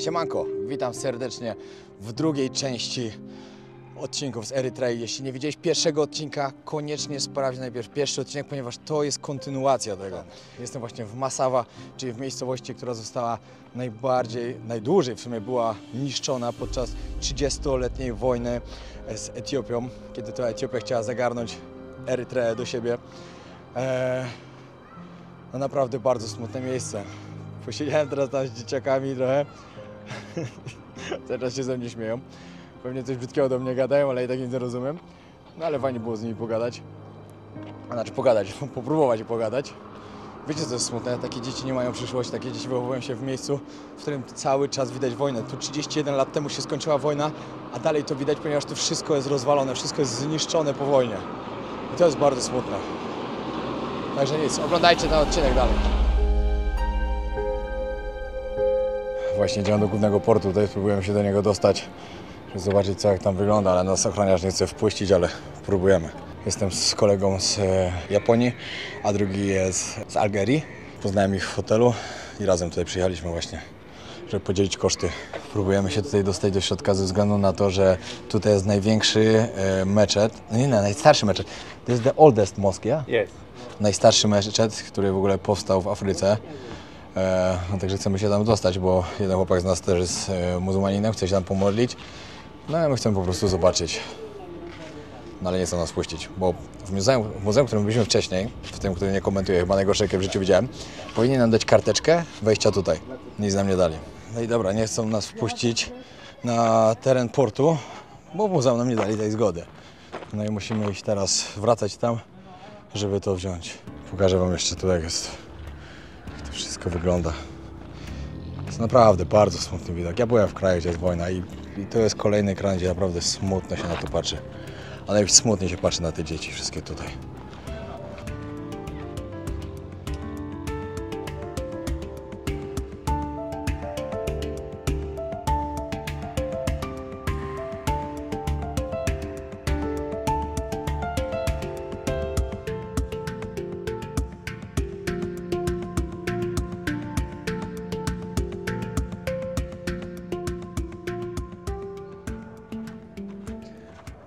Siemanko, witam serdecznie w drugiej części odcinków z Erytrei. Jeśli nie widziałeś pierwszego odcinka, koniecznie sprawdź najpierw pierwszy odcinek, ponieważ to jest kontynuacja tego. Jestem właśnie w Massawa, czyli w miejscowości, która została najdłużej w sumie była niszczona podczas 30-letniej wojny z Etiopią, kiedy to Etiopia chciała zagarnąć Erytreę do siebie. No naprawdę bardzo smutne miejsce. Posiedziałem teraz tam z dzieciakami trochę. Teraz się ze mnie śmieją. Pewnie coś brzydkiego do mnie gadają, ale i tak nic nie rozumiem. No ale fajnie było z nimi pogadać. Znaczy pogadać, popróbować pogadać. Wiecie co jest smutne? Takie dzieci nie mają przyszłości, takie dzieci wychowują się w miejscu, w którym cały czas widać wojnę. Tu 31 lat temu się skończyła wojna, a dalej to widać, ponieważ tu wszystko jest rozwalone, wszystko jest zniszczone po wojnie. I to jest bardzo smutne. Także nic, oglądajcie ten odcinek dalej. Właśnie idziemy do głównego portu, tutaj spróbujemy się do niego dostać, żeby zobaczyć, co jak tam wygląda, ale nas ochroniarz nie chce wpuścić, ale próbujemy. Jestem z kolegą z Japonii, a drugi jest z Algierii. Poznałem ich w hotelu i razem tutaj przyjechaliśmy właśnie, żeby podzielić koszty. Próbujemy się tutaj dostać do środka ze względu na to, że tutaj jest największy meczet, najstarszy meczet. To jest the oldest mosque, yeah? Yes. Najstarszy meczet, który w ogóle powstał w Afryce. No, także chcemy się tam dostać, bo jeden chłopak z nas też jest muzułmaninem, chce się tam pomodlić. No i my chcemy po prostu zobaczyć. No ale nie chcą nas puścić, bo w muzeum, w którym byliśmy wcześniej, w tym, który nie komentuję, chyba najgorsze, jakie w życiu widziałem, powinni nam dać karteczkę wejścia tutaj. Nic nam nie dali. No i dobra, nie chcą nas wpuścić na teren portu, bo w muzeum nam nie dali tej zgody. No i musimy iść teraz, wracać tam, żeby to wziąć. Pokażę wam jeszcze tu, jak jest. To wszystko wygląda. To jest naprawdę bardzo smutny widok. Ja byłem w kraju, gdzie jest wojna i to jest kolejny kraj, gdzie naprawdę smutno się na to patrzy. Ale już smutnie się patrzy na te dzieci wszystkie tutaj.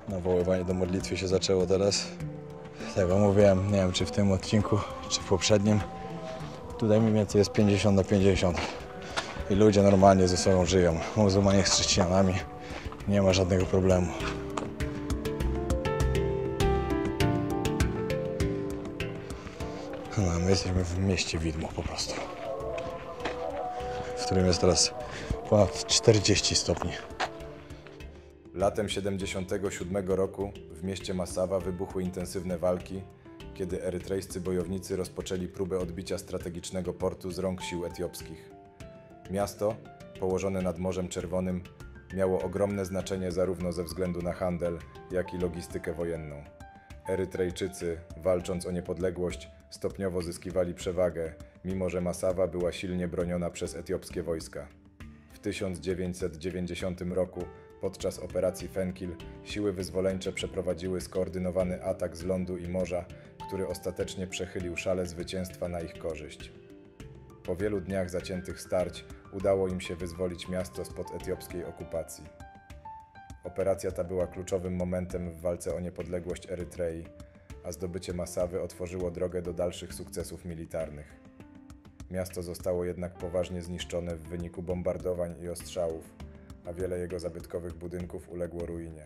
Nawoływanie do modlitwy się zaczęło teraz. Tak jak mówiłem, nie wiem czy w tym odcinku, czy w poprzednim. Tutaj mniej więcej jest 50/50. I ludzie normalnie ze sobą żyją. Muzułmanie z chrześcijanami. Nie ma żadnego problemu. No, my jesteśmy w mieście widmo po prostu. W którym jest teraz ponad 40 stopni. Latem 1977 roku w mieście Massawa wybuchły intensywne walki, kiedy erytrejscy bojownicy rozpoczęli próbę odbicia strategicznego portu z rąk sił etiopskich. Miasto, położone nad Morzem Czerwonym, miało ogromne znaczenie zarówno ze względu na handel, jak i logistykę wojenną. Erytrejczycy, walcząc o niepodległość, stopniowo zyskiwali przewagę, mimo że Massawa była silnie broniona przez etiopskie wojska. W 1990 roku podczas operacji Fenkil siły wyzwoleńcze przeprowadziły skoordynowany atak z lądu i morza, który ostatecznie przechylił szale zwycięstwa na ich korzyść. Po wielu dniach zaciętych starć udało im się wyzwolić miasto spod etiopskiej okupacji. Operacja ta była kluczowym momentem w walce o niepodległość Erytrei, a zdobycie Massawy otworzyło drogę do dalszych sukcesów militarnych. Miasto zostało jednak poważnie zniszczone w wyniku bombardowań i ostrzałów, a wiele jego zabytkowych budynków uległo ruinie.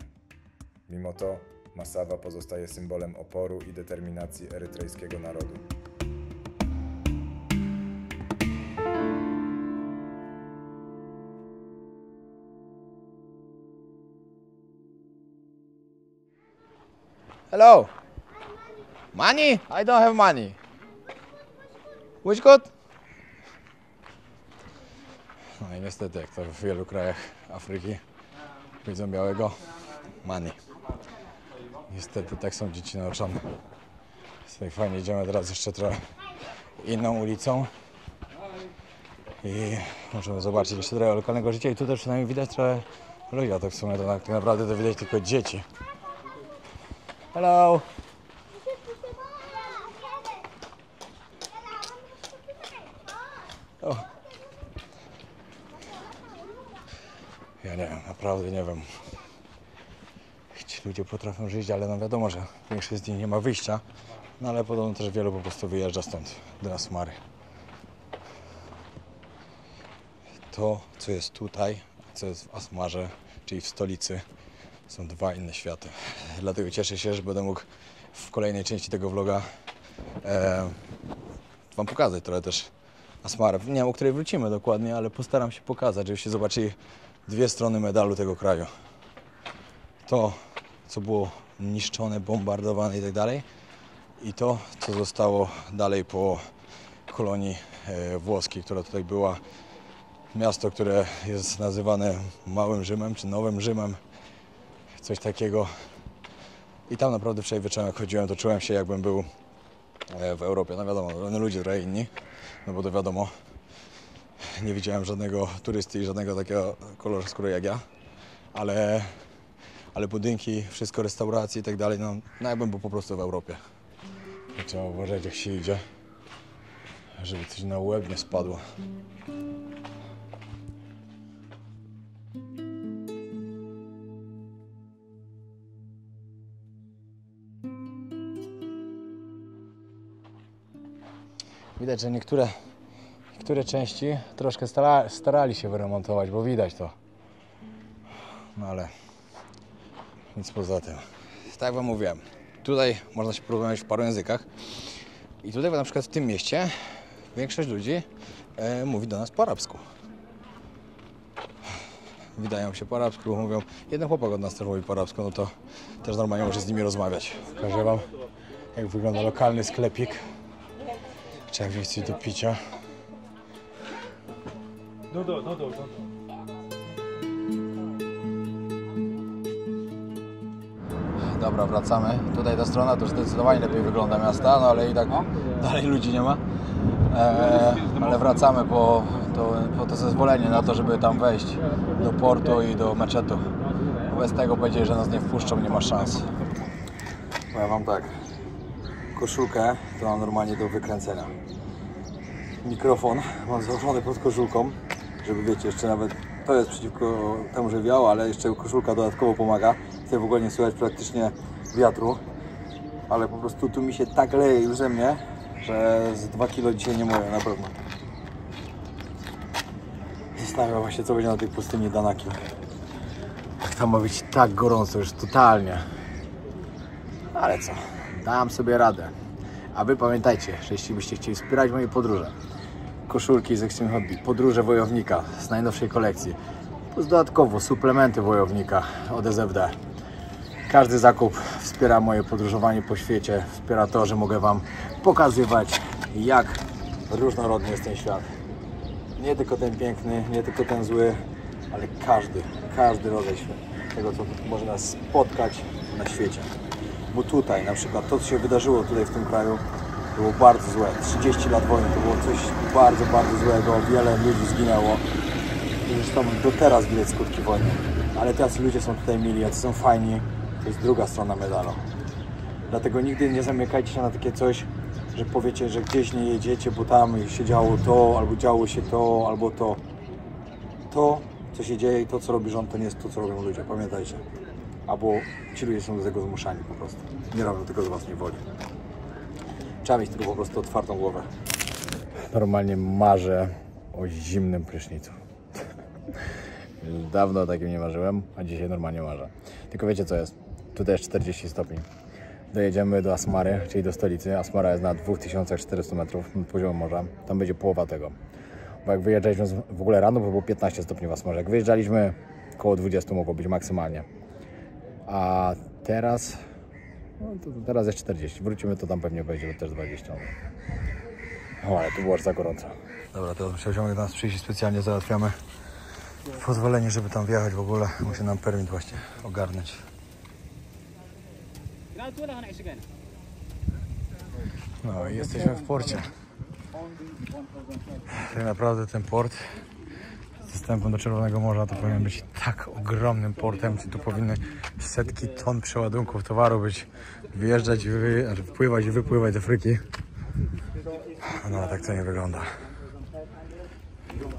Mimo to Massawa pozostaje symbolem oporu i determinacji erytrejskiego narodu. Hello. Money? I don't have money. Which good? No i niestety, jak to w wielu krajach Afryki widzą białego, money. Niestety tak są dzieci nauczone. Tak fajnie, idziemy teraz jeszcze trochę inną ulicą i możemy zobaczyć jeszcze trochę lokalnego życia i tutaj przynajmniej widać trochę ludzi, a tak w sumie to tak naprawdę to widać tylko dzieci. Hello! Ja nie wiem, naprawdę nie wiem. Ci ludzie potrafią żyć, ale no wiadomo, że większość z nich nie ma wyjścia. No ale podobno też wielu po prostu wyjeżdża stąd do Asmary. To, co jest tutaj, co jest w Asmarze, czyli w stolicy, są dwa inne światy. Dlatego cieszę się, że będę mógł w kolejnej części tego vloga wam pokazać trochę też Asmarę. Nie wiem, o której wrócimy dokładnie, ale postaram się pokazać, żebyście zobaczyli dwie strony medalu tego kraju. To, co było niszczone, bombardowane i tak dalej, i to, co zostało dalej po kolonii włoskiej, która tutaj była. Miasto, które jest nazywane Małym Rzymem, czy Nowym Rzymem, coś takiego. I tam naprawdę wczoraj wieczorem jak chodziłem, to czułem się, jakbym był w Europie. No wiadomo, ludzie trochę inni, no bo to wiadomo, nie widziałem żadnego turysty i żadnego takiego koloru skóry jak ja, ale budynki, wszystko, restauracje i tak dalej, no jakbym był po prostu w Europie. Trzeba uważać, jak się idzie, żeby coś na łeb nie spadło. Widać, że niektóre części troszkę starali się wyremontować, bo widać to. No ale nic poza tym. Tak jak wam mówiłem, tutaj można się porozmawiać w paru językach. I tutaj na przykład w tym mieście większość ludzi mówi do nas po arabsku. Witają się po arabsku, mówią. Jeden chłopak od nas też mówi po arabsku, no to też normalnie może z nimi rozmawiać. Pokażę wam, jak wygląda lokalny sklepik. Trzeba wziąć coś do picia. Dobra, wracamy. Tutaj ta strona to zdecydowanie lepiej wygląda miasta, no ale i tak dalej ludzi nie ma. Ale wracamy po to zezwolenie na to, żeby tam wejść do portu i do meczetu. Bez tego powiedzieli, że nas nie wpuszczą, nie ma szans. Powiem wam tak, koszulkę to mam normalnie do wykręcenia. Mikrofon mam założony pod koszulką, żeby wiecie, jeszcze nawet to jest przeciwko temu, że wiało, ale jeszcze koszulka dodatkowo pomaga. Tutaj w ogóle nie słychać praktycznie wiatru, ale po prostu tu mi się tak leje już ze mnie, że z 2 kilo dzisiaj nie mówię, na pewno. Zastanawiam właśnie, co będzie na tej pustyni Danaki. Jak tam ma być tak gorąco już totalnie. Ale co, dam sobie radę. A wy pamiętajcie, że jeśli byście chcieli wspierać moje podróże, koszulki z Extreme Hobby, podróże wojownika z najnowszej kolekcji, plus dodatkowo suplementy wojownika od SFD. Każdy zakup wspiera moje podróżowanie po świecie, wspiera to, że mogę wam pokazywać, jak różnorodny jest ten świat. Nie tylko ten piękny, nie tylko ten zły, ale każdy rodzaj tego, co może nas spotkać na świecie. Bo tutaj na przykład to, co się wydarzyło tutaj w tym kraju, było bardzo złe. 30 lat wojny to było coś bardzo, bardzo złego. Wiele ludzi zginęło. I zresztą do teraz widać skutki wojny. Ale tacy ludzie są tutaj mili, jacy są fajni. To jest druga strona medalu. Dlatego nigdy nie zamykajcie się na takie coś, że powiecie, że gdzieś nie jedziecie, bo tam się działo to, albo działo się to, albo to. To, co się dzieje i to, co robi rząd, to nie jest to, co robią ludzie. Pamiętajcie. Albo ci ludzie są do tego zmuszani po prostu. Nie robią tego z własnej woli. Trzeba mieć tylko po prostu otwartą głowę. Normalnie marzę o zimnym prysznicu. Dawno o takim nie marzyłem, a dzisiaj normalnie marzę. Tylko wiecie co jest? Tutaj jest 40 stopni. Dojedziemy do Asmary, czyli do stolicy. Asmara jest na 2400 metrów nad poziomem morza. Tam będzie połowa tego. Bo jak wyjeżdżaliśmy w ogóle rano, to było 15 stopni w Asmarze. Jak wyjeżdżaliśmy, około 20 mogło być maksymalnie. A teraz, no to teraz jest 40. Wrócimy, to tam pewnie będzie też 20. O, ale tu było aż za gorąco. Dobra, to musiał ciągle do nas przyjść i specjalnie załatwiamy pozwolenie, żeby tam wjechać w ogóle. Musi nam permit właśnie ogarnąć. No i jesteśmy w porcie. Tak naprawdę ten port z dostępem do Czerwonego Morza to powinien być tak ogromnym portem, gdzie tu powinny setki ton przeładunków towaru być, wyjeżdżać, wpływać i wypływać z Afryki. No tak to nie wygląda.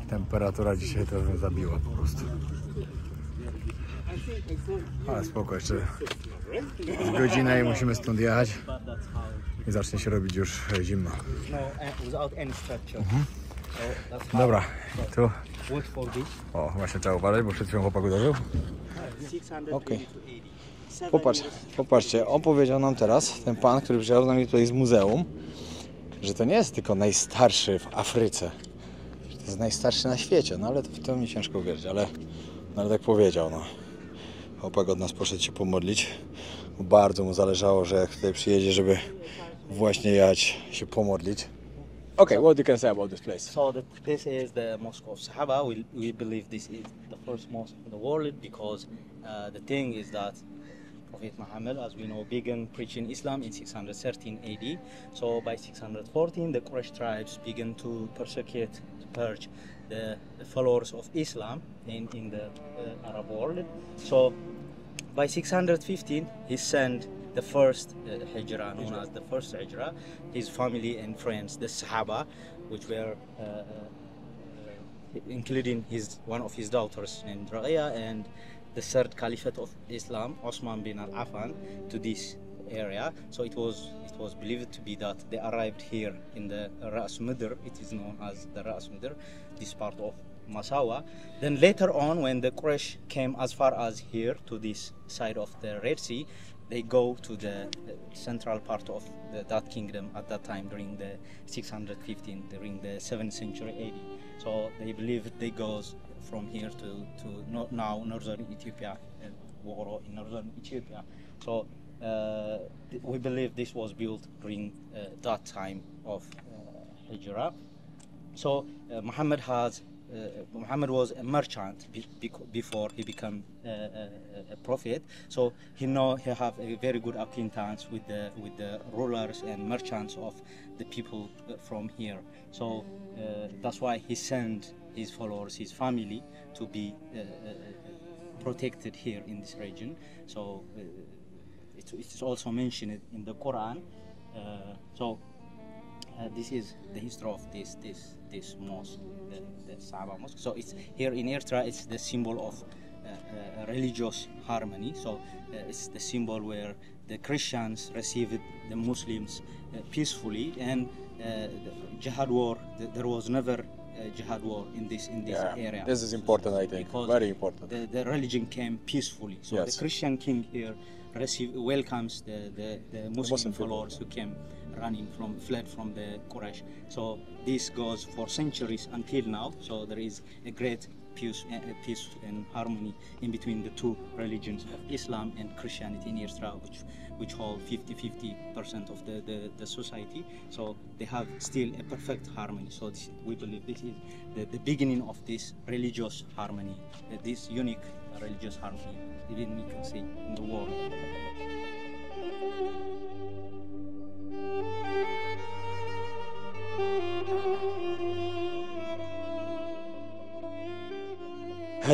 Temperatura dzisiaj to mnie zabiła po prostu. Ale spoko, jeszcze godzinę i musimy stąd jechać i zacznie się robić już zimno. Dobra, tu. O, właśnie trzeba uważać, bo przed chwilą chłopak uderzył. Okej. Popatrzcie, on powiedział nam teraz, ten pan, który przyjechał z nami tutaj z muzeum, że to nie jest tylko najstarszy w Afryce, że to jest najstarszy na świecie, no ale w to mi ciężko uwierzyć, ale tak powiedział, no. Chłopak od nas poszedł się pomodlić, bo bardzo mu zależało, że jak tutaj przyjedzie, żeby właśnie jechać się pomodlić. Okay, what do you can say about this place? So the place is the Mosque of Sahaba. We believe this is the first mosque in the world because the thing is that Prophet Muhammad, as we know, began preaching Islam in 613 AD. So by 614, the Quraysh tribes began to persecute, to purge the followers of Islam in the Arab world. So by 615, he sent the first hijrah, known as the first hijrah, his family and friends, the Sahaba, which were including one of his daughters named Raqiyya, and the third caliphate of Islam, Osman bin al-Affan, to this area. So it was believed to be that they arrived here in the Ras Mudr. It is known as the Ras Mudr, this part of Masawa. Then later on, when the Quraysh came as far as here to this side of the Red Sea, they go to the central part of that kingdom at that time during the 615, during the 7th century AD. So they believe they goes from here to now northern Ethiopia, Woro in northern Ethiopia. So we believe this was built during that time of Hijrah. So Muhammad was a merchant before he became a prophet. So he have a very good acquaintance with the rulers and merchants of the people from here. So that's why he sent his followers, his family, to be protected here in this region. So it's also mentioned in the Quran. This is the history of this mosque, the Sahaba mosque. So it's here in Eritrea. It's the symbol of religious harmony. So it's the symbol where the Christians received the Muslims peacefully, and the jihad war. There was never jihad war in this area. This is important, I think. Because Very important. The religion came peacefully. So Yes. the Christian king here welcomes the Muslim followers who came fled from the Quraysh. So this goes for centuries until now. So there is a great peace and harmony in between the two religions of Islam and Christianity in Eritrea, which hold 50% of the society. So they have still a perfect harmony. So we believe this is the beginning of this religious harmony, this unique religious harmony, even we can say in the world.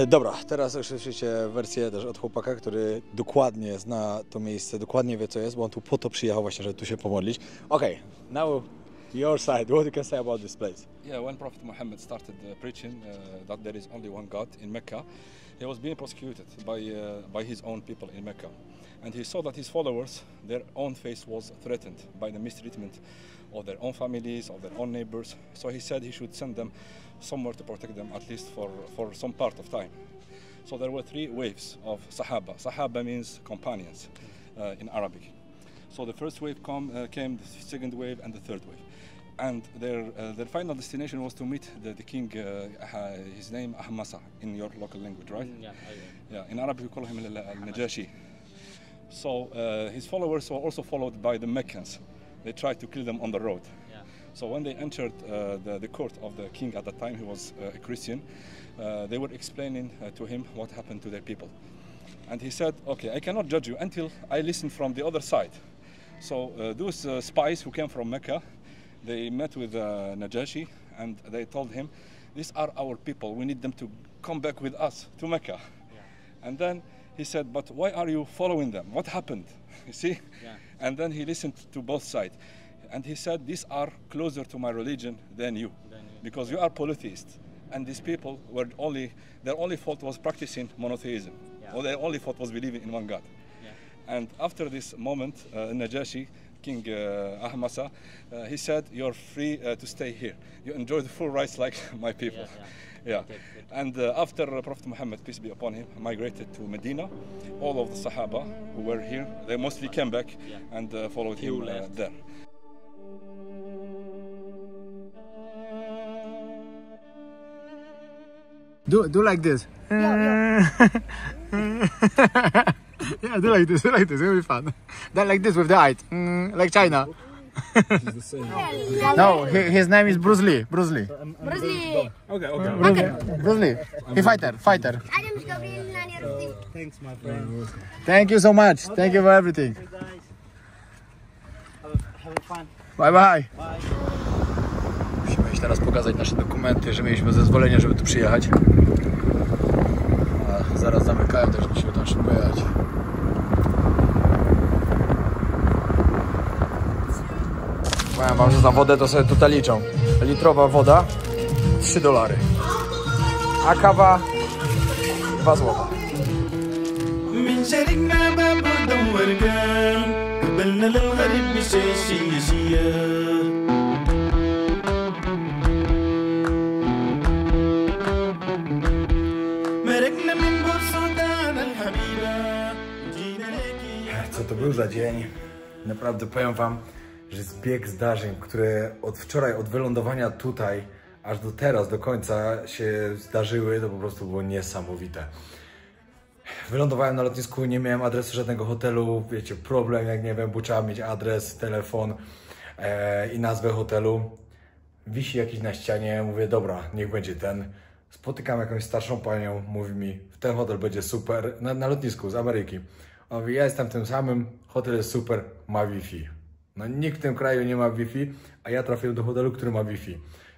Dobra, teraz już słyszycie wersję też od chłopaka, który dokładnie zna to miejsce, dokładnie wie co jest, bo on tu po to przyjechał właśnie, żeby tu się pomodlić. Okay, now your side, what you can say about this place? Yeah, when Prophet Muhammad started preaching that there is only one God in Mecca, he was being persecuted by his own people in Mecca. And he saw that his followers, their own faith was threatened by the mistreatment of their own families, of their own neighbors. So he said he should send them somewhere to protect them, at least for some part of time. So there were three waves of Sahaba. Sahaba means companions in Arabic. So the first wave came, the second wave, and the third wave. And their final destination was to meet the king, his name Ahmasa, in your local language, right? Yeah, in Arabic we call him al-Najashi. So his followers were also followed by the Meccans. They tried to kill them on the road. Yeah. So when they entered the court of the king at that time, he was a Christian, they were explaining to him what happened to their people. And he said, okay, I cannot judge you until I listen from the other side. So those spies who came from Mecca, they met with Najashi and they told him, these are our people, we need them to come back with us to Mecca. Yeah. And then he said, but why are you following them? What happened? You see? Yeah. And then he listened to both sides. And he said, these are closer to my religion than you, because you are polytheists. And these people their only fault was practicing monotheism. Yeah. All they only thought was believing in one God. Yeah. And after this moment, Najashi, King Ahmasa, he said, "You're free to stay here. You enjoy the full rights like my people." Yeah. Okay, good. And after Prophet Muhammad, peace be upon him, migrated to Medina, all of the Sahaba who were here, they mostly came back and followed Few him left. there. Do like this. Yeah, do like this. Do like this. It'll be fun. Then like this with the eyes, like China. No, his name is Bruce Lee. Bruce Lee. Bruce Lee. Bruce Lee. He fighter. أنا مش قابلين إن أنا أروح. Thanks, my friend. Thank you so much. Thank you for everything. Hey guys. Have fun. Bye bye. Musimy iść teraz pokazać nasze dokumenty, że mieliśmy zezwolenie, żeby tu przyjechać. A zaraz zamykają, także musimy tam szybko jechać. Powiem wam, że za wodę to sobie tutaj liczą. Litrowa woda $3, a kawa 2 zł. من شاركنا باب ورقان قبلنا للغريب بشي شيا مرقنا من بورسودان الحبيبة جينا ليكي. Co to był za dzień? Naprawdę powiem wam, że zbieg zdarzeń, które od wczoraj, od wylądowania tutaj, aż do teraz, do końca się zdarzyły, to po prostu było niesamowite. Wylądowałem na lotnisku, nie miałem adresu żadnego hotelu, wiecie, problem, jak nie wiem, bo trzeba mieć adres, telefon i nazwę hotelu. Wisi jakiś na ścianie, mówię, dobra, niech będzie ten. Spotykam jakąś starszą panią, mówi mi, ten hotel będzie super, na lotnisku z Ameryki. On mówi, ja jestem tym samym, hotel jest super, ma Wi-Fi. No nikt w tym kraju nie ma Wi-Fi, a ja trafiłem do hotelu, który ma Wi-Fi.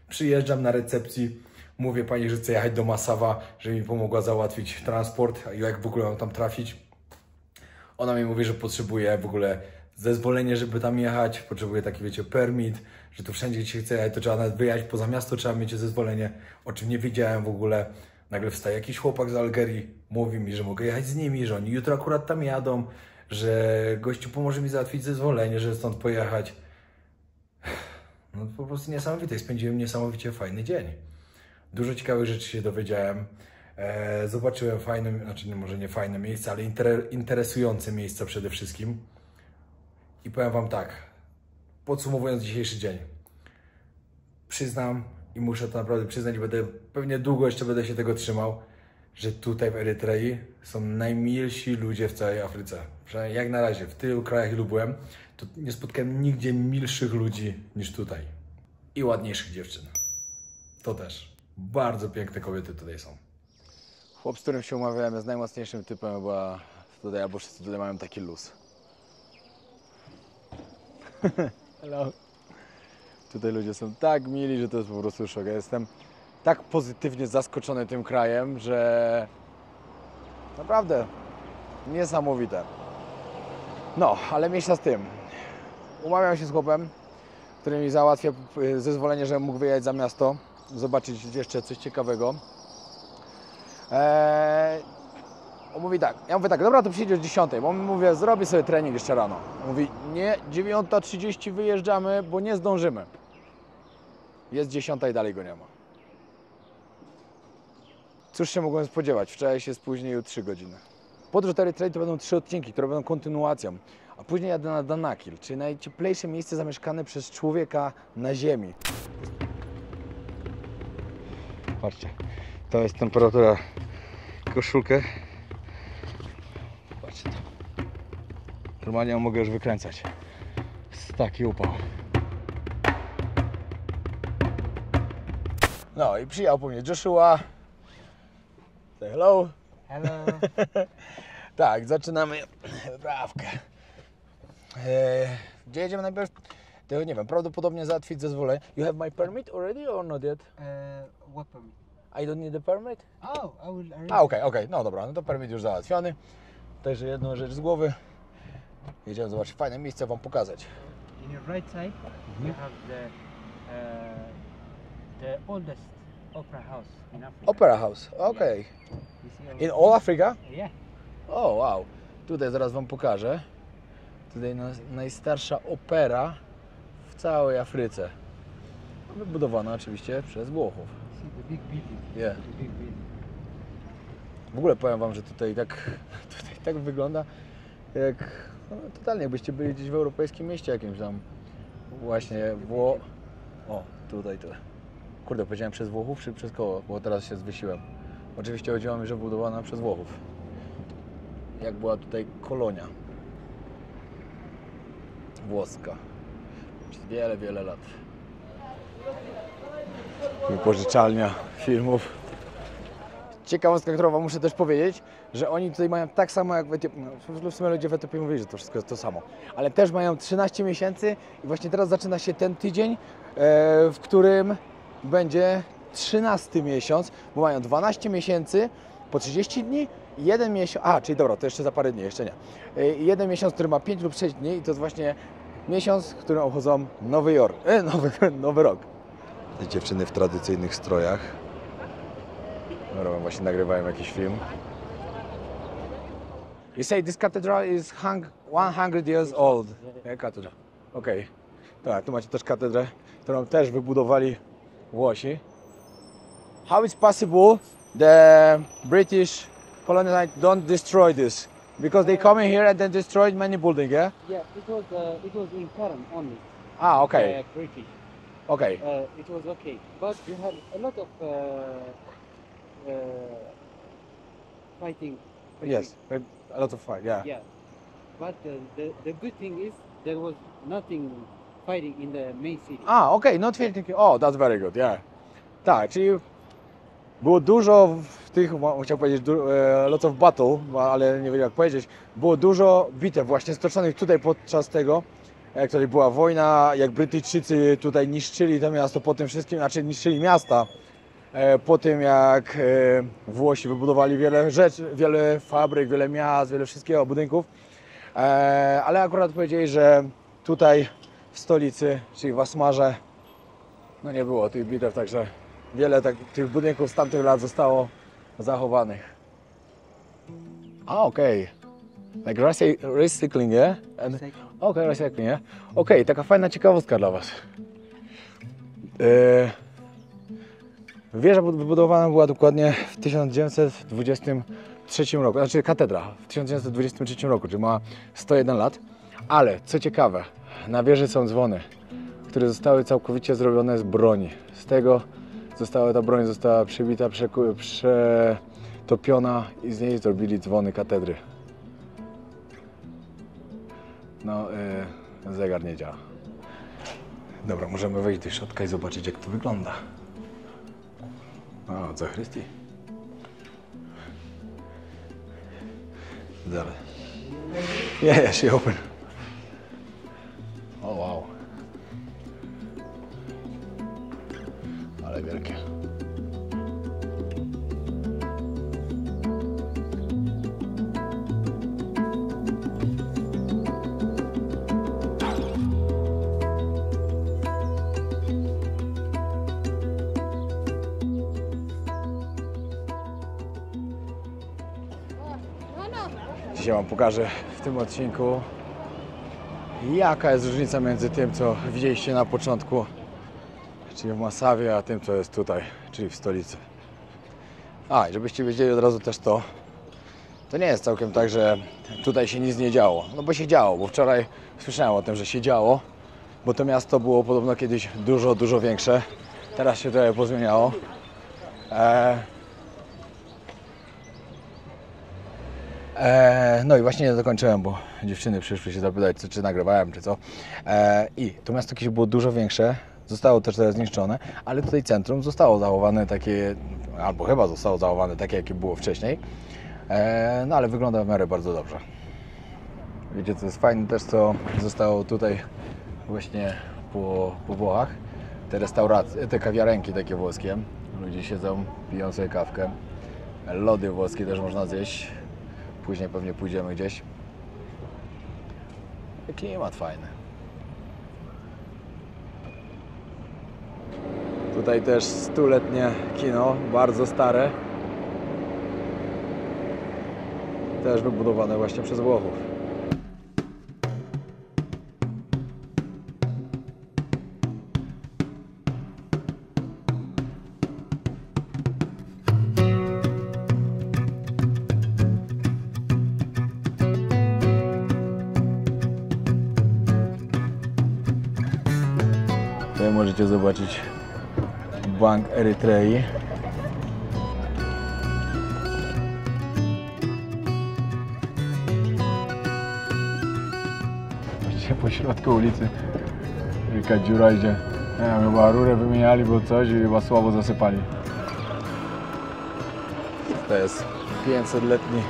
Przyjeżdżam na recepcji, mówię pani, że chcę jechać do Massawa, że mi pomogła załatwić transport, a jak w ogóle mam tam trafić. Ona mi mówi, że potrzebuje w ogóle zezwolenie, żeby tam jechać, potrzebuje taki, wiecie, permit, że tu wszędzie, gdzie się chce jechać, to trzeba nawet wyjechać poza miasto, trzeba mieć zezwolenie, o czym nie wiedziałem w ogóle. Nagle wstaje jakiś chłopak z Algierii, mówi mi, że mogę jechać z nimi, że oni jutro akurat tam jadą, że gościu pomoże mi załatwić zezwolenie, że stąd pojechać. No po prostu niesamowite, spędziłem niesamowicie fajny dzień. Dużo ciekawych rzeczy się dowiedziałem. Zobaczyłem fajne, znaczy może nie fajne miejsca, ale interesujące miejsca przede wszystkim. I powiem wam tak, podsumowując dzisiejszy dzień. Przyznam i muszę to naprawdę przyznać, pewnie długo jeszcze będę się tego trzymał, że tutaj w Erytrei są najmilsi ludzie w całej Afryce. Że jak na razie w tylu krajach, ilu byłem, to nie spotkałem nigdzie milszych ludzi niż tutaj. I ładniejszych dziewczyn. To też. Bardzo piękne kobiety tutaj są. Chłop, z którym się umawiałem, jest najmocniejszym typem, bo tutaj, albo wszyscy tutaj mają taki luz. Hello. Tutaj ludzie są tak mili, że to jest po prostu szok. Ja jestem tak pozytywnie zaskoczony tym krajem, że naprawdę niesamowite. No, ale mniejsza z tym. Umawiam się z chłopem, który mi załatwia zezwolenie, żebym mógł wyjechać za miasto, zobaczyć jeszcze coś ciekawego. On mówi tak, ja mówię tak, dobra, to przyjdzie o 10, bo mówię, zrobię sobie trening jeszcze rano. On mówi, nie, 9:30 wyjeżdżamy, bo nie zdążymy. Jest 10 i dalej go nie ma. Cóż się mogłem spodziewać, wczoraj się spóźnił 3 godziny. Podróż do Erytrei to będą 3 odcinki, które będą kontynuacją. A później jadę na Danakil, czyli najcieplejsze miejsce zamieszkane przez człowieka na ziemi. Patrzcie, to jest temperatura koszulkę. Patrzcie to. Normalnie ją mogę już wykręcać. Jest taki upał. No i przyjechał po mnie Joshua. Say hello. Hello. Tak, zaczynamy wyprawkę. Gdzie jedziemy najpierw? To nie wiem, prawdopodobnie załatwić zezwolenie. You have my permit already or not yet? What permit? I don't need a permit? Oh, I will arrange. A, okej, no dobra, no to permit już załatwiony. Także jedną rzecz z głowy. Jedziemy zobaczyć fajne miejsce, wam pokazać. In your right side, you have the oldest opera house in Africa. Opera House, okej. You see In all Africa? Yeah. O, wow. Tutaj zaraz wam pokażę. Tutaj najstarsza opera w całej Afryce. Wybudowana oczywiście przez Włochów. Yeah. W ogóle powiem wam, że tutaj tak wygląda jak totalnie jakbyście byli gdzieś w europejskim mieście jakimś tam. Właśnie O, tutaj. Kurde, powiedziałem przez Włochów czy przez koło, bo teraz się zwysiłem. Oczywiście chodziło mi, że budowana przez Włochów. Jak była tutaj kolonia włoska przez wiele, wiele lat. Wypożyczalnia filmów. Ciekawostka, którą wam muszę też powiedzieć, że oni tutaj mają tak samo jak w Etiopii. No, w sumie ludzie w Etiopii mówili, że to wszystko jest to samo. Ale też mają 13 miesięcy i właśnie teraz zaczyna się ten tydzień, w którym będzie 13 miesiąc, bo mają 12 miesięcy po 30 dni i jeden miesiąc, czyli dobra, to jeszcze za parę dni, jeszcze nie. Jeden miesiąc, który ma 5 lub 6 dni i to jest właśnie miesiąc, w którym obchodzą nowy rok. Dziewczyny w tradycyjnych strojach. Dobra, właśnie nagrywają jakiś film. You say this cathedral is 100 years old. Yeah, cathedral. Okej. Tak, tu macie też katedrę, którą też wybudowali Włosi. How is possible the British colonialists don't destroy this? Because they come in here and then destroyed many buildings, yeah? Yeah, it was in Karen only. Okay. British. Okay. It was okay, but you had a lot of fighting. Yes, a lot of fight, yeah. Yeah, but the good thing is there was nothing fighting in the main city. Okay, not fighting. Oh, that's very good, yeah. Tak, czyli było dużo w tych, chciałem powiedzieć, lots of battle, ale nie wiem jak powiedzieć, było dużo bitew właśnie stoczonych tutaj podczas tego, jak tutaj była wojna, jak Brytyjczycy tutaj niszczyli to miasto po tym wszystkim, znaczy niszczyli miasta, po tym jak Włosi wybudowali wiele rzeczy, wiele fabryk, wiele miast, wiele wszystkiego, budynków, ale akurat powiedzieli, że tutaj w stolicy, czyli w Asmarze, no nie było tych bitew, także wiele tych budynków z tamtych lat zostało zachowanych. Okej. Like recycling, yeah? Okej, recycling, yeah? Okej, taka fajna ciekawostka dla was. Wieża wybudowana była dokładnie w 1923 roku, znaczy katedra w 1923 roku, czyli ma 101 lat. Ale co ciekawe, na wieży są dzwony, które zostały całkowicie zrobione z broni. Z tego ta broń została przebita, przetopiona i z niej zrobili dzwony katedry. No, zegar nie działa. Dobra, możemy wejść do środka i zobaczyć, jak to wygląda. O, Zachrystii. Zaraz. Yeah, she open. O, wow. Ale wielkie. Dzisiaj wam pokażę w tym odcinku, jaka jest różnica między tym, co widzieliście na początku, czyli w Massawie, a tym, co jest tutaj, czyli w stolicy. I żebyście wiedzieli od razu też to nie jest całkiem tak, że tutaj się nic nie działo. No bo się działo, bo wczoraj słyszałem o tym, że się działo, bo to miasto było podobno kiedyś dużo, dużo większe. Teraz się trochę pozmieniało. No i właśnie nie dokończyłem, bo dziewczyny przyszły się zapytać, czy nagrywałem, czy co. I to miasto kiedyś było dużo większe, zostało też teraz zniszczone, ale tutaj centrum zostało zachowane takie, albo chyba zostało zachowane takie, jakie było wcześniej. No ale wygląda w miarę bardzo dobrze. Wiecie, co jest fajne też, co zostało tutaj właśnie po Włochach. Te restauracje, te kawiarenki takie włoskie. Ludzie siedzą, piją sobie kawkę. Lody włoskie też można zjeść. Później pewnie pójdziemy gdzieś. Klimat fajny. Tutaj też 100-letnie kino, bardzo stare. też wybudowane właśnie przez Włochów. Tutaj możecie zobaczyć Bank Erytrei. Właściwie po środku ulicy jaka dziura idzie. Nie wiem, chyba rurę wymieniali, bo coś i chyba słabo zasypali. To jest 500-letni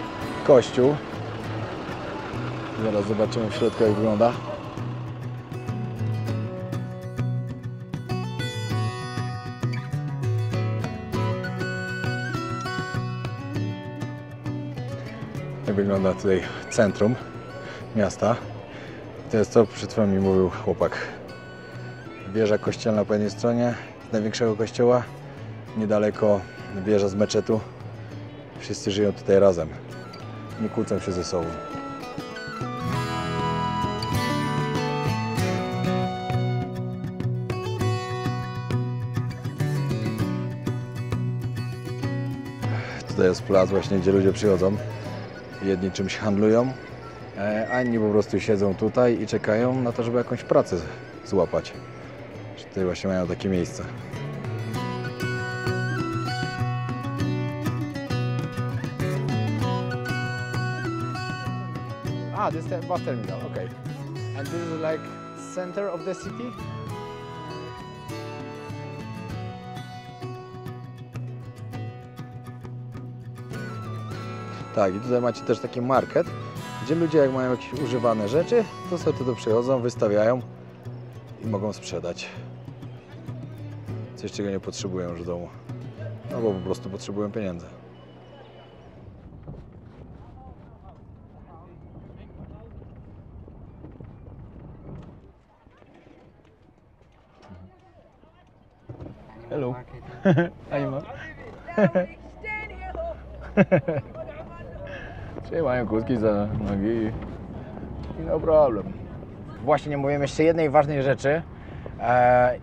kościół. Zaraz zobaczymy w środku, jak wygląda. Jak wygląda tutaj centrum miasta. To jest to, przed chwilą mi mówił chłopak. Wieża kościelna po jednej stronie największego kościoła, niedaleko wieża z meczetu. Wszyscy żyją tutaj razem, nie kłócą się ze sobą. Tutaj jest plac właśnie, gdzie ludzie przychodzą. Jedni czymś handlują, a inni po prostu siedzą tutaj i czekają na to, żeby jakąś pracę złapać. Tutaj właśnie mają takie miejsce. This is the bus terminal, okay. And this is like center of the city? Tak, i tutaj macie też taki market, gdzie ludzie jak mają jakieś używane rzeczy, to sobie tu przychodzą, wystawiają i mogą sprzedać. Coś, czego nie potrzebują już w domu. No bo po prostu potrzebują pieniędzy. Hello. Ajma. Trzymają kłódki za nogi i no problem. Właśnie nie mówiłem jeszcze jednej ważnej rzeczy.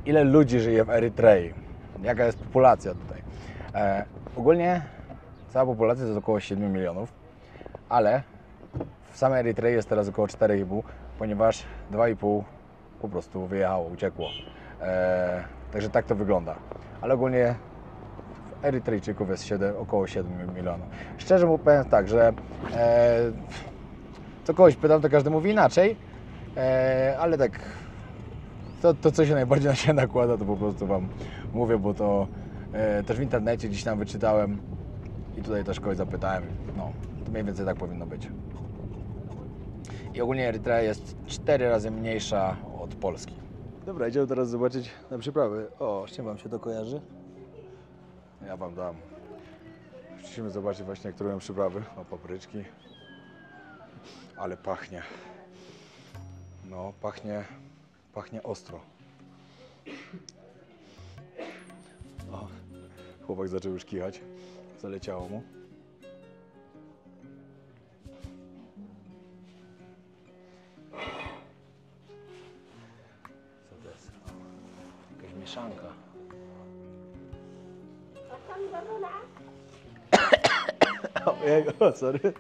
Ile ludzi żyje w Erytrei? Jaka jest populacja tutaj? Ogólnie cała populacja to jest około 7 milionów, ale w samej Erytrei jest teraz około 4,5, ponieważ 2,5 po prostu wyjechało, uciekło. Także tak to wygląda. Ale ogólnie Erytrejczyków jest około 7 milionów. Szczerze mówiąc tak, że co kogoś pytam, to każdy mówi inaczej, ale tak to co się najbardziej na siebie nakłada, to po prostu Wam mówię, bo to też w internecie gdzieś tam wyczytałem i tutaj też kogoś zapytałem, no to mniej więcej tak powinno być. I ogólnie Erytrea jest 4 razy mniejsza od Polski. Dobra, idziemy teraz zobaczyć na przyprawy. O, z czym Wam się to kojarzy? Ja Wam dam. Musimy zobaczyć właśnie, które mają przyprawy. O, papryczki. Ale pachnie. No, pachnie ostro. O, chłopak zaczął już kichać. Zaleciało mu. Co to jest? Jakaś mieszanka. O, sorry.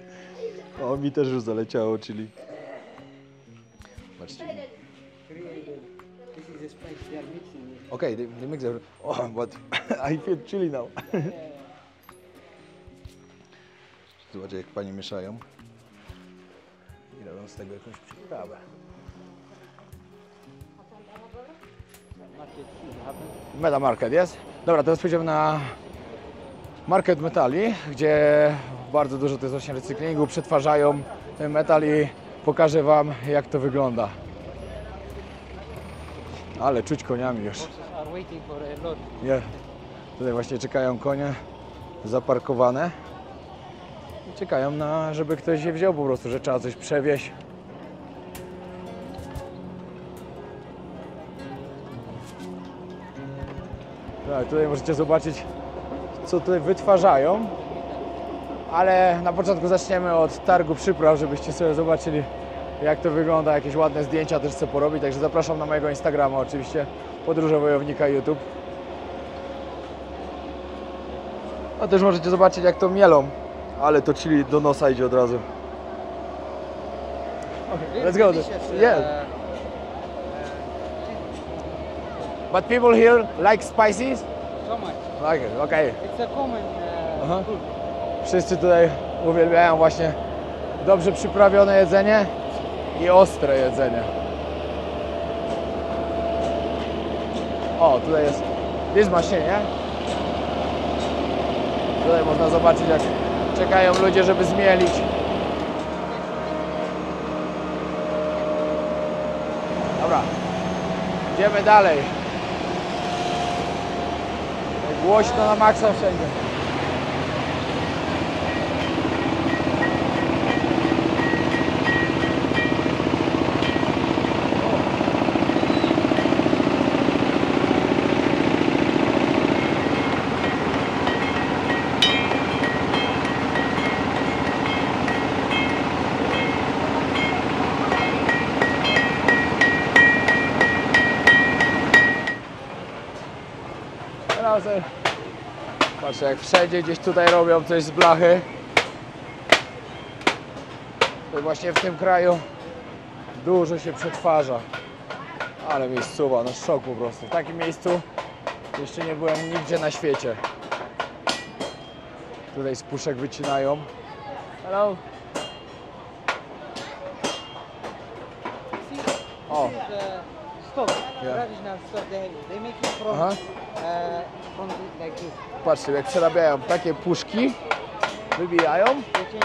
O, mi też już zaleciało, czyli... Patrzcie. This is the spice they are mixing it. Okay, they mix everything. Oh, but I feel chilly now. Zobaczcie, jak Panie mieszają. I robią z tego jakąś przyprawę. Meta Market jest? Dobra, teraz pójdziemy na Market Metali, gdzie bardzo dużo to jest właśnie recyklingu, przetwarzają metal i pokażę Wam, jak to wygląda. Ale czuć koniami już. Are waiting for a load. Nie. Tutaj właśnie czekają konie zaparkowane i czekają żeby ktoś je wziął po prostu, że trzeba coś przewieźć. Tak, tutaj możecie zobaczyć, co tutaj wytwarzają, Ale na początku zaczniemy od targu przypraw, żebyście sobie zobaczyli, jak to wygląda. Jakieś ładne zdjęcia też chcę porobić, także zapraszam na mojego Instagrama oczywiście, Podróże Wojownika YouTube. A też możecie zobaczyć, jak to mielą, ale to chili do nosa idzie od razu. Okay, let's go. Yeah. But people here like spices? So much. Like it, okay. It's a common Aha. food. Wszyscy tutaj uwielbiają właśnie dobrze przyprawione jedzenie i ostre jedzenie. O, tutaj jest this machine, nie? Tutaj można zobaczyć, jak czekają ludzie, żeby zmielić. Dobra, idziemy dalej. Głośno na maksa wszędzie. Patrzcie, jak wszędzie gdzieś tutaj robią coś z blachy. To właśnie w tym kraju dużo się przetwarza. Ale miejscowa, no szok po prostu. W takim miejscu jeszcze nie byłem nigdzie na świecie. Tutaj z puszek wycinają. Hello. O. Stock, Yeah. traditional stock. They make it from Aha. like this. Patrzcie, jak przerabiają takie puszki, wybijają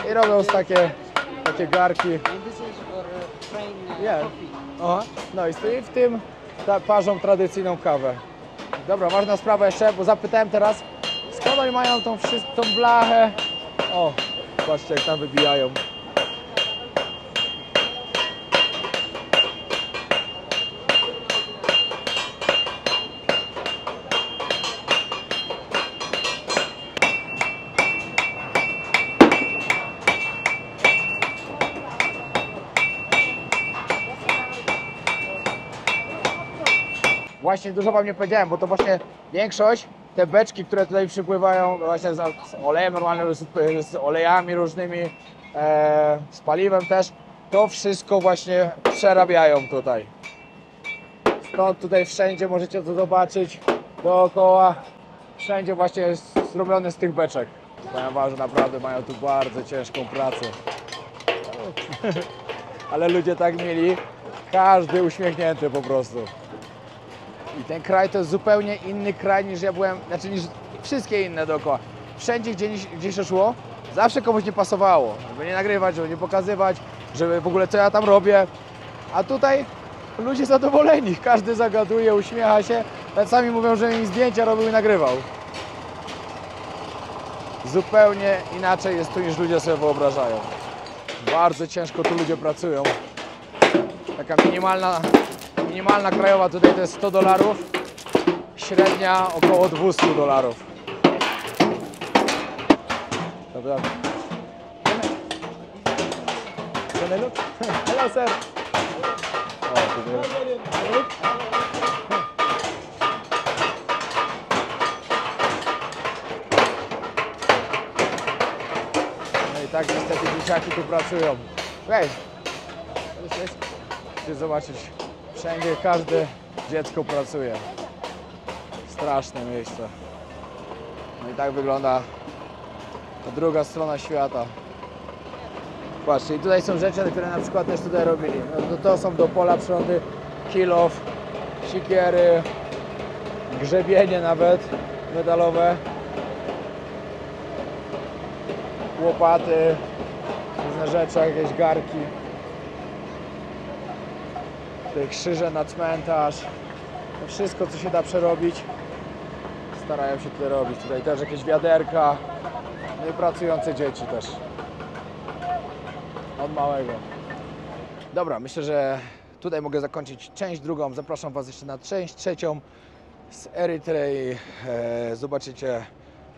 i robią takie garki. And this is for frying Yeah. coffee. Aha. No i w tym parzą tradycyjną kawę. Dobra, ważna sprawa jeszcze, bo zapytałem teraz, skąd oni mają tą blachę. O, patrzcie, jak tam wybijają. Właśnie dużo wam nie powiedziałem, bo to właśnie większość, te beczki, które tutaj przypływają właśnie z olejem normalnym, z olejami różnymi, z paliwem też, to wszystko właśnie przerabiają tutaj. Stąd tutaj wszędzie możecie to zobaczyć, dookoła, wszędzie właśnie jest zrobione z tych beczek. Powiem wam, że naprawdę mają tu bardzo ciężką pracę. Ale ludzie tak mieli, każdy uśmiechnięty po prostu. I ten kraj to jest zupełnie inny kraj niż ja byłem, znaczy niż wszystkie inne dookoła. Wszędzie, gdzie się szło, zawsze komuś nie pasowało, żeby nie nagrywać, żeby nie pokazywać, żeby w ogóle co ja tam robię. A tutaj ludzie zadowoleni, każdy zagaduje, uśmiecha się, nawet sami mówią, że im zdjęcia robił i nagrywał. Zupełnie inaczej jest tu niż ludzie sobie wyobrażają. Bardzo ciężko tu ludzie pracują. Taka minimalna krajowa tutaj to jest $100, średnia około $200. Dobra. Can I look? Hello, sir. O, tutaj. No i tak niestety dzieciaki tu pracują. Hej! Chcesz zobaczyć, wszędzie każde dziecko pracuje. Straszne miejsce. No i tak wygląda ta druga strona świata. Patrzcie, i tutaj są rzeczy, które na przykład też tutaj robili. No to są do pola przyrządy, kill off, sikiery, grzebienie nawet metalowe, łopaty, różne rzeczy, jakieś garki. Tutaj krzyże na cmentarz. To wszystko, co się da przerobić, starają się tutaj robić. Tutaj też jakieś wiaderka. No i pracujące dzieci też. Od małego. Dobra, myślę, że tutaj mogę zakończyć część drugą. Zapraszam Was jeszcze na część trzecią z Erytrei. Zobaczycie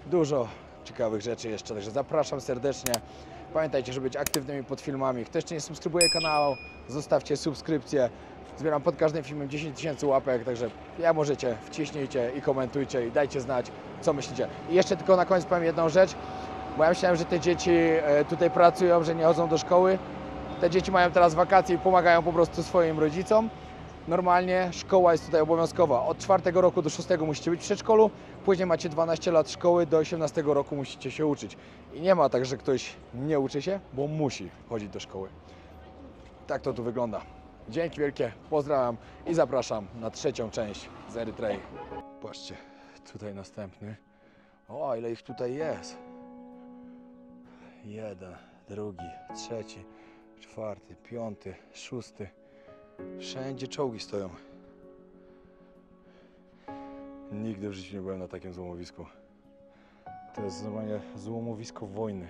dużo ciekawych rzeczy jeszcze, także zapraszam serdecznie. Pamiętajcie, żeby być aktywnymi pod filmami. Kto jeszcze nie subskrybuje kanału, zostawcie subskrypcję. Zbieram pod każdym filmem 10 000 łapek, także jak możecie, wciśnijcie i komentujcie i dajcie znać, co myślicie. I jeszcze tylko na koniec powiem jedną rzecz, bo ja myślałem, że te dzieci tutaj pracują, że nie chodzą do szkoły. Te dzieci mają teraz wakacje i pomagają po prostu swoim rodzicom. Normalnie szkoła jest tutaj obowiązkowa. Od 4 roku do 6 musicie być w przedszkolu, później macie 12 lat szkoły, do 18 roku musicie się uczyć. I nie ma tak, że ktoś nie uczy się, bo musi chodzić do szkoły. Tak to tu wygląda. Dzięki wielkie, pozdrawiam i zapraszam na trzecią część z Erytrei. Patrzcie, tutaj następny. O, ile ich tutaj jest. 1, 2, 3, 4, 5, 6. Wszędzie czołgi stoją. Nigdy w życiu nie byłem na takim złomowisku. To jest normalnie złomowisko wojny.